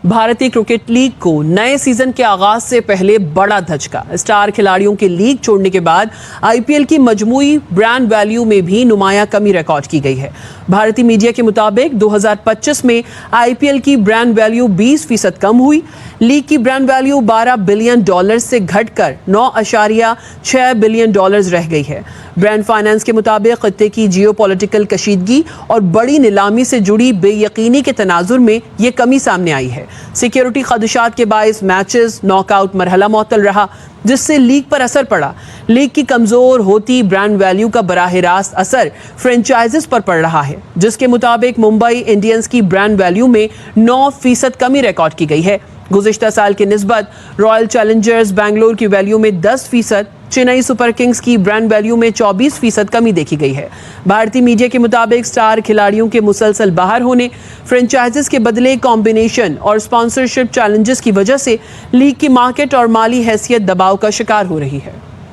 भारतीय cricket league को नए सीजन के आगाज से पहले बड़ा धचका। स्टार खिलाड़ियों के लीग छोड़ने के बाद आईपीएल की मजमूई ब्रांड वैल्यू में भी नुमाया कमी रिकॉर्ड की गई है। भारतीय मीडिया के मुताबिक 2025 में आईपीएल की ब्रांड वैल्यू 20% कम हुई। लीग की ब्रांड वैल्यू $12 बिलियन से घटकर $9.6 बिलियन रह गई है। ब्रांड फाइनेंस के मुताबिक खत्ते की जियोपॉलिटिकल कशीदगी और बड़ी नीलामी से जुड़ी बेयकीनी के तनाजुर में ये कमी सामने आई है। सिक्योरिटी खदशात के बायस मैचेस नॉकआउट मरहला मुअत्तल रहा, जिससे लीग पर असर पड़ा। लीग की कमजोर होती ब्रांड वैल्यू का बराह रास्त असर फ्रेंचाइजेस पर पड़ रहा है, जिसके मुताबिक मुंबई इंडियंस की ब्रांड वैल्यू में 9% कमी रिकॉर्ड की गई है। गुज़िश्ता साल की निस्बत रॉयल चैलेंजर्स बेंगलोर की वैल्यू में 10%, चेन्नई सुपर किंग्स की ब्रांड वैल्यू में 24% कमी देखी गई है। भारतीय मीडिया के मुताबिक स्टार खिलाड़ियों के मुसलसल बाहर होने, फ्रेंचाइजेस के बदले कॉम्बिनेशन और स्पॉन्सरशिप चैलेंजेस की वजह से लीग की मार्केट और माली हैसियत दबाव का शिकार हो रही है।